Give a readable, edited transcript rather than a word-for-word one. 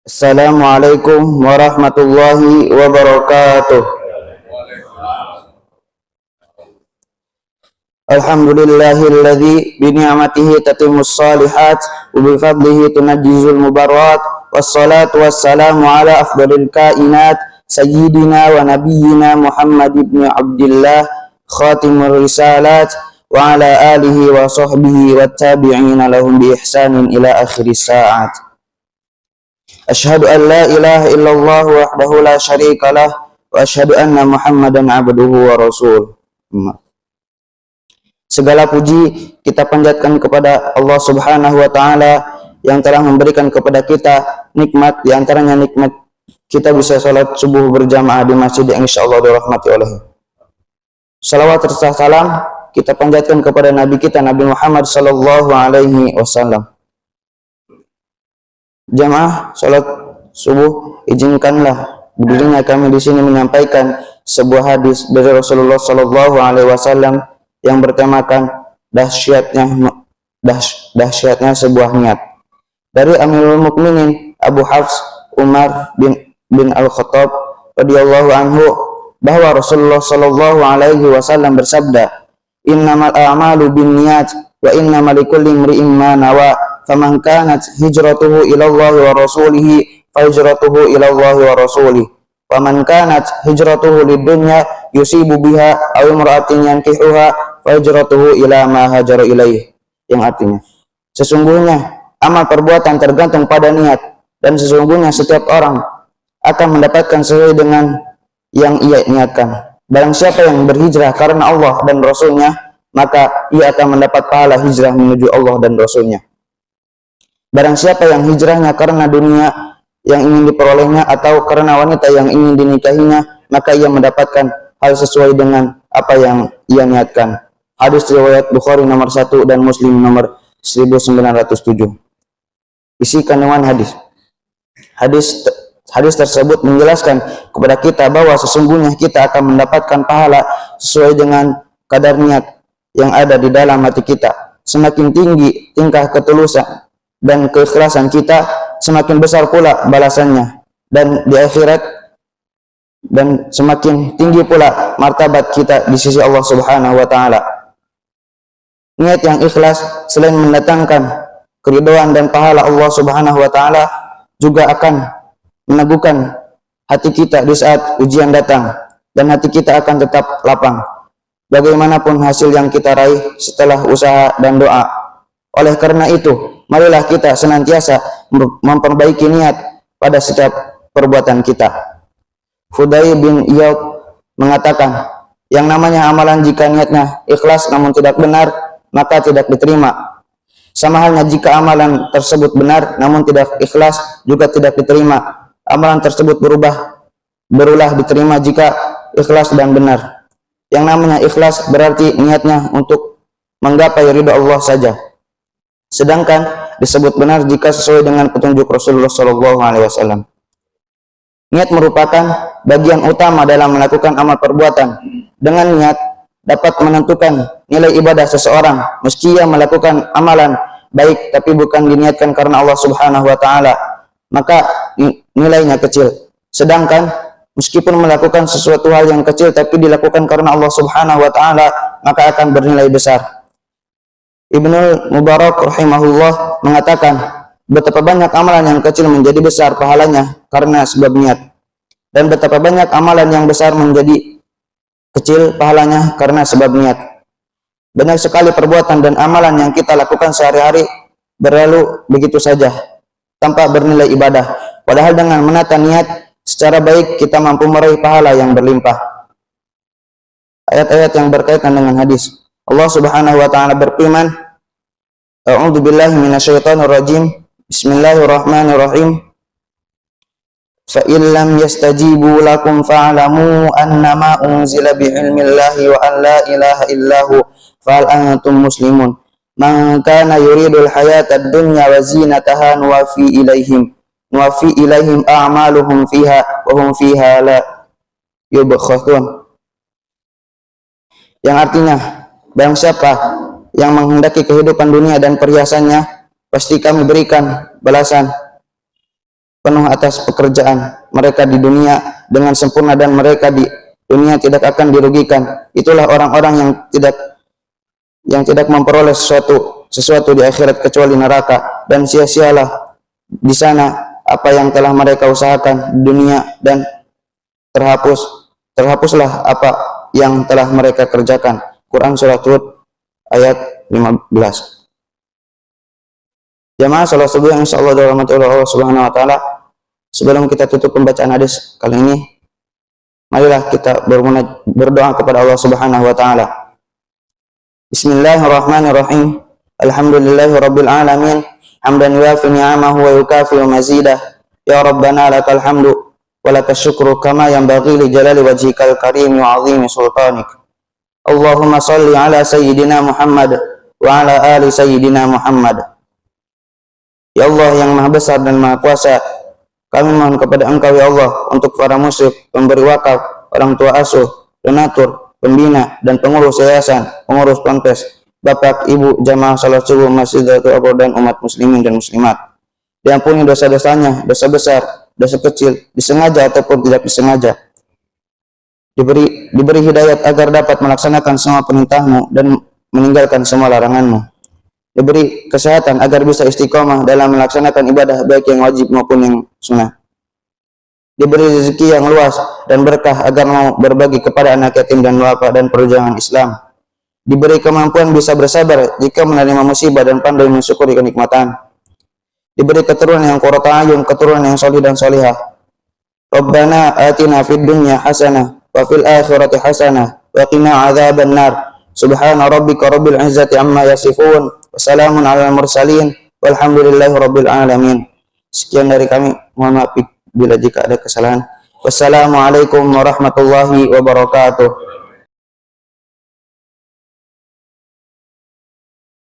Assalamualaikum warahmatullahi wabarakatuh. Alhamdulillahilladzi bi ni'matihi tatimmus shalihat wa bi fadlihi tunajjizul mubarat. Wassalatu wassalamu ala afdalil kainat sayyidina wa nabiyyina Muhammad ibn Abdillah khatimur risalat wa ala alihi wa sahbihi wat tabi'ina lahum bi ihsanin ila akhiris saat. Asyhadu an la ilaha illallah wahdahu la syarikalah wa asyhadu anna Muhammadan abduhu wa rasul. Segala puji kita panjatkan kepada Allah Subhanahu wa taala yang telah memberikan kepada kita nikmat, di antaranya nikmat kita bisa salat subuh berjamaah di masjid yang insyaallah dirahmati oleh. Salawat serta salam kita panjatkan kepada nabi kita Nabi Muhammad sallallahu alaihi wasallam. Jamaah salat subuh, izinkanlah berdirinya kami di sini menyampaikan sebuah hadis dari Rasulullah sallallahu alaihi wasallam yang bertemakan dahsyatnya sebuah niat. Dari Amirul Mukminin Abu Hafs Umar bin Al-Khattab radhiyallahu anhu bahwa Rasulullah sallallahu alaihi wasallam bersabda, "Innamal a'malu binniyat wa innamal likulli imri'in ma nawa." Faman kanat hijratuhu ila Allah wa rasulihi fa hijratuhu ila Allah wa rasulihi wa man kanat hijratuhu lidunya yusibu biha aw imra'atin yankihuha fa hijratuhu ila ma hajara ilaih, yang artinya sesungguhnya amal perbuatan tergantung pada niat dan sesungguhnya setiap orang akan mendapatkan sesuai dengan yang ia niatkan. Barang siapa yang berhijrah karena Allah dan Rasulnya, maka ia akan mendapat pahala hijrah menuju Allah dan Rasulnya. Barang siapa yang hijrahnya karena dunia yang ingin diperolehnya atau karena wanita yang ingin dinikahinya, maka ia mendapatkan hal sesuai dengan apa yang ia niatkan. Hadis riwayat Bukhari nomor 1 dan Muslim nomor 1907. Isi kandungan hadis. Hadis tersebut menjelaskan kepada kita bahwa sesungguhnya kita akan mendapatkan pahala sesuai dengan kadar niat yang ada di dalam hati kita. Semakin tinggi tingkah ketulusan dan keikhlasan kita, semakin besar pula balasannya dan di akhirat, dan semakin tinggi pula martabat kita di sisi Allah Subhanahu wa taala. Niat yang ikhlas selain mendatangkan keridhaan dan pahala Allah Subhanahu wa taala, juga akan meneguhkan hati kita di saat ujian datang, dan hati kita akan tetap lapang bagaimanapun hasil yang kita raih setelah usaha dan doa. Oleh karena itu, marilah kita senantiasa memperbaiki niat pada setiap perbuatan kita. Fudayl bin Iyad mengatakan, yang namanya amalan jika niatnya ikhlas namun tidak benar, maka tidak diterima. Sama halnya jika amalan tersebut benar namun tidak ikhlas, juga tidak diterima. Amalan tersebut berulah diterima jika ikhlas dan benar. Yang namanya ikhlas berarti niatnya untuk menggapai ridha Allah saja. Sedangkan disebut benar jika sesuai dengan petunjuk Rasulullah SAW. Niat merupakan bagian utama dalam melakukan amal perbuatan. Dengan niat dapat menentukan nilai ibadah seseorang, meski ia melakukan amalan baik tapi bukan diniatkan karena Allah Subhanahu wa taala, maka nilainya kecil. Sedangkan meskipun melakukan sesuatu hal yang kecil tapi dilakukan karena Allah Subhanahu wa taala, maka akan bernilai besar. Ibnul Mubarak rahimahullah mengatakan, betapa banyak amalan yang kecil menjadi besar pahalanya karena sebab niat, dan betapa banyak amalan yang besar menjadi kecil pahalanya karena sebab niat. Banyak sekali perbuatan dan amalan yang kita lakukan sehari-hari berlalu begitu saja tanpa bernilai ibadah, padahal dengan menata niat secara baik kita mampu meraih pahala yang berlimpah. Ayat-ayat yang berkaitan dengan hadis. Allah Subhanahu wa taala berfirman, A'udzu billahi minasyaitonir rajim. Bismillahirrahmanirrahim. Fa in lam yastajibu lakum fa'lamu annama unzila bi'ilmillahi wa an la ilaha illahu fa hal antum muslimun. Man kana yuridul hayatad dunya wa zinataha nuwaffi ilaihim a'maluhum fiha wa hum fiha la yubkhasun. Yang artinya, barang siapa yang menghendaki kehidupan dunia dan perhiasannya, pasti kami berikan balasan penuh atas pekerjaan mereka di dunia dengan sempurna dan mereka di dunia tidak akan dirugikan. Itulah orang-orang yang tidak memperoleh sesuatu di akhirat kecuali neraka, dan sia-sialah di sana apa yang telah mereka usahakan di dunia, dan terhapuslah apa yang telah mereka kerjakan. Quran Surat Hud ayat 15. Jamaah salat subuh yang insyaallah dirahmati Allah Subhanahu wa taala. Sebelum kita tutup pembacaan hadis kali ini, marilah kita berdoa kepada Allah Subhanahu wa taala. Bismillahirrahmanirrahim. Alhamdulillahirabbil alamin. Hamdan yuafi ni'amahu wa yukafi mazidah. Ya Rabbana lakal hamdu wa lakas syukru kama yanbaghi li jalali wajhikal karim wa 'azimi sultanik. Allahumma salli ala sayyidina Muhammad wa ala ali sayyidina Muhammad. Ya Allah yang Maha Besar dan Maha Kuasa, kami mohon kepada Engkau ya Allah untuk para musyrik, pemberi wakaf, orang tua asuh, donatur, pembina dan pengurus yayasan, pengurus ponpes, bapak, ibu, jamaah salat subuh Masjid Darul Abrar dan umat muslimin dan muslimat. Diampuni dosa-dosanya, dosa besar, dosa kecil, disengaja ataupun tidak disengaja. Diberi hidayat agar dapat melaksanakan semua perintah-Mu dan meninggalkan semua larangan-Mu. Diberi kesehatan agar bisa istiqomah dalam melaksanakan ibadah baik yang wajib maupun yang sunnah. Diberi rezeki yang luas dan berkah agar mau berbagi kepada anak yatim dan duafa dan perjuangan Islam. Diberi kemampuan bisa bersabar jika menerima musibah dan pandai mensyukuri kenikmatan. Diberi keturunan yang qurrata a'yun, keturunan yang salih dan salihah. Rabbana atina fid dunya hasanah wa fil akhirati hasanah wa qina adzaban nar. Subhana rabbika rabbil izzati amma yasifun. Wassalamun alal mursalin walhamdulillahi rabbil alamin. Sekian dari kami, mohon maaf bila jika ada kesalahan. Wassalamualaikum warahmatullahi wabarakatuh.